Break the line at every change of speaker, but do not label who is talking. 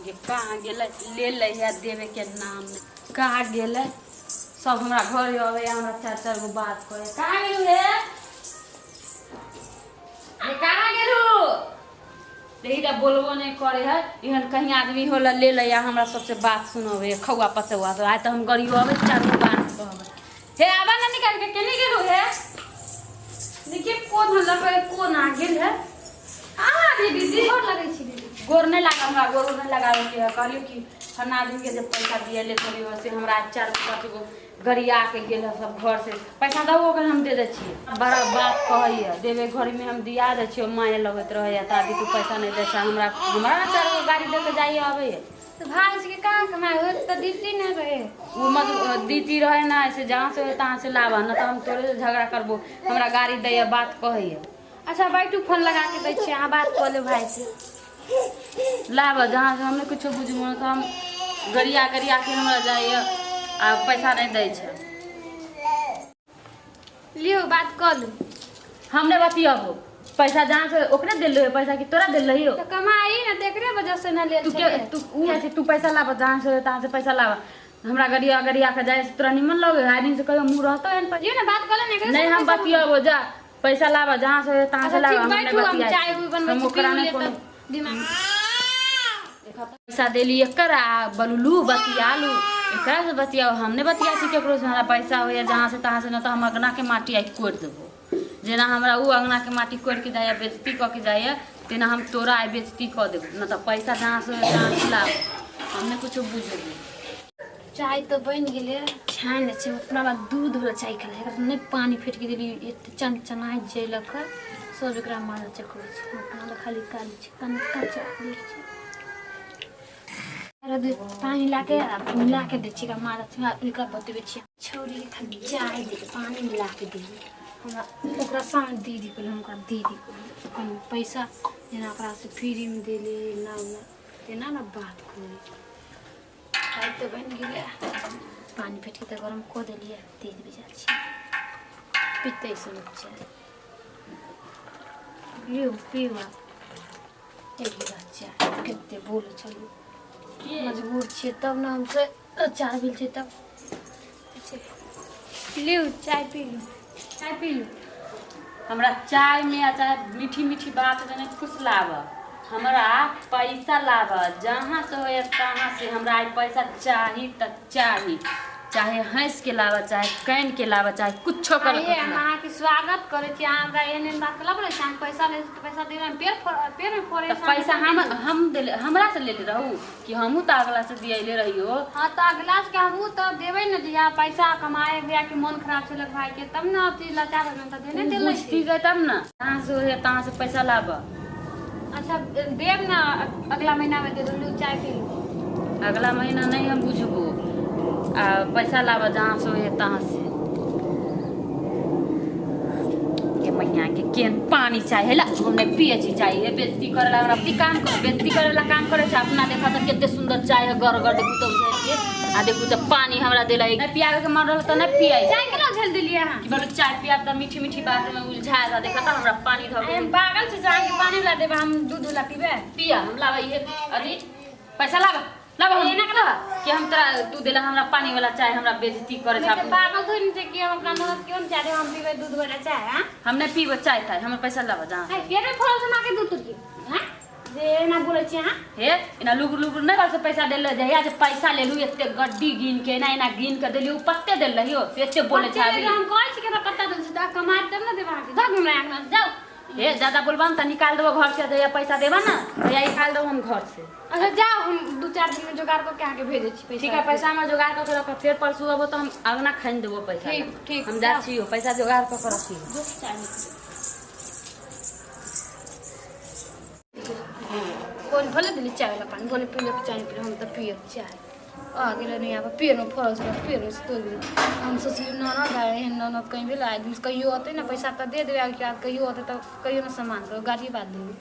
ये कहाँ गेलै ले ले है देवे के नाम में कहाँ गेलै सब हमरा घर आवे हमरा चार चार गो बात करे कहाँ गेलू हे अरे कहाँ गेलू देखिटा बोलबो नहीं करे है इहन कहीं आदमी होला ले ले या हमरा सबसे बात सुनवे खौआ पचौआ तो आज तो हम गरीब आवे चार गो बात कहबे हे आवा ना निकाल के केनी गेलू हे देखिए कौन हल्ला करे कौन आ गेल है दीदी गोर लगे छी दीदी गोर नहीं लगा हमरा गोर नहीं लगावे के कहलियो कि फना आदमी के जब पैसा दिए ले थोड़ी से हमरा 4-5 गो गरिया के गेल सब घर से पैसा दबो के हम दे दे छी बड़ा बात कहइए देवे घर में हम दिया दे छी माय लगत रहे त अभी तू पैसा नहीं दे छ हमरा 4 गो गाड़ी दे के जाइए आवे
तो भाई के कहां कमाए हो तो दीदी नहीं रहे
वो मत दीदी रहे ना ऐसे जहां से तहां से लावा ना तो हम तोरे झगड़ा करबो हमरा गाड़ी दे बात कहइए
अच्छा बैठू फोन लगा के दै छी अहाँ बात कर ले भाई से
लावा जहां से हमने कुछ बुझमो तो हम गरिया गरिया के हमरा जाइए आ पैसा नहीं दे छ
लियो बात कर लू
हमने बतियाबो पैसा जहां से ओकरे देल रहे पैसा कि तोरा देल रहियो
तो कमाई ना तेकरे वजह से ना ले
तू ऐसे तू पैसा लावा जहां से तहां से पैसा लावा हमरा गरिया गरिया के जाए तोरा निमन लगे आदमी से कहियो मुंह रहतो एन पर
ये ना बात कर ले
नहीं हम बतियाबो जा पैसा लावा जहां से तहां से लावा हमने बतिया
चाय बनबै छी पी ले त दिमाग
पैसा देली एकरा बलुलू बतियालू एकरा से बतियाओ हमने बतिया छी केकरो से हमरा पैसा होया जहां से तहां से न त हम अगना के माटी आई कोड़ देबो जेना हमरा उ अगना के माटी कोड़ के जाया बेइज्जती क के जाया तेना हम तोरा आई बेइज्जती क देबो न त पैसा जहां से तहां से लाओ हमने कुछ बुझेबो
चाय तो बन गेले छान ले छै अपना बाद दूध वाला चाय खा ले नहीं पानी फेट के देली एते चनचना जेलक सब एकरा मार चखो छै अपना खाली काली छै कनका चाय अरे पानी लाके मिला के दे छी का मार एकरा बतबे छी छौरी के खाली चाय दे पानी मिला के दे हमरा ओकरा सामने दीदी को हमका दीदी को पैसा जेना ओकरा से फ्री में देले ना तेना ना बात कोई चाय तो बन गेले पानी फेट के तो गरम को देलिए दे दे जा छी पीते से चाय लियो पीवा एक गिलास चाय कते बोले चलू मजबूर छे तब ना हमसे चाय मिल छे तब लियो चाय पी लो
हमरा चाय में चाहे मीठी मीठी बात देने खुश लावा हमरा पैसा लावा जहां से होए तहां से हमरा आई पैसा चाही त चाही चाहे हंस के लावा चाहे कैन के लावा चाहे कुछो कर
ये अहाँ के स्वागत करे छी हमरा एने बात लब रे शाम पैसा ले तो पैसा देबे पेड़ में फोड़े
पैसा हम देले हमरा से ले रहू कि हमहू त अगला से दियले रहियो
हां तो अगला से हमहू तो देबे न दिया पैसा कमाए गया कि मन खराब से लग भाई के तब ना अब लाचार में त देने देले
ठीक है तब ना जहां से होए तहां से पैसा लावा
अच्छा देब ना अगला महीना में दे दो चाय पी
अगला महीना नहीं हम बुझबो पैसा लावा जहां से होए तहां से के महीना के केन पानी चाहिए ला हमने पिए छी चाहिए बेइज्जती करे ला अपनी काम कर बेइज्जती करे ला काम करे छ अपना देखा त केते सुंदर चाय है गरगर देखू त बुझाइए आ देखू त पानी हमरा देला नहीं पियावे के मन रहल त न पियाई
चाय केना झेल दिलिए हां
कि बोलो चाय पिया त मीठी मीठी बात में उलझा जा देखा त हमरा पानी धके
हम पागल छी जाके पानी ला देबे हम दूध ला पीबे
पिया हम लावा ये अरे पैसा लावा लावा एना के लावा कि हम तोरा तू देला हमरा पानी वाला चाय हमरा बेइज्जती करे छ
पागल थोड़ी छै कि हम अपना ननद क्यों चाहे हम पीबे दूध वाला चाय हां
हमने पीबो चाय था हमरा पैसा लावा जहां
है पेड़ में फोड़ से माके दूध तुकी हां जे ना बोले छी हां
हे इना लुगुर लुगुर नहीं कर से पैसा देले जहिया जे पैसा लेलु एते गड्डी गिन के ना इना गिन के देलियो पत्ते देल रहियो से एते बोले छ अभी
हम कहै छी के कत्ता दल छी त कमाए तब ना देबा के धक हमरा आंगना जाओ
हे ज्यादा बोलबन त निकाल देबो घर से जहिया पैसा देबा ना जहिया निकाल देबो हम घर से
अच्छा जाओ हम 2-4 दिन में जुगाड़ को के आके भेजे छी पैसा
ठीक है पैसा हम जुगाड़ कर रख फिर परसू अब तो हम अगना खाइन देबो पैसा
ठीक
हम जा छियो पैसा जुगाड़ कर रखी
कौन भले दिली चाय वाला पानी बोले पी ले चाय पी हम तो पिए चाय आ गेल नहीं अब पेड़ में फरस पेड़ से तोड़ दिली हम सोची ना गाय ना कहीं भी ला दिन कहियो होते ना पैसा तो दे देबे के बाद कहियो होते तो कहियो ना सामान गाड़ी बात देबे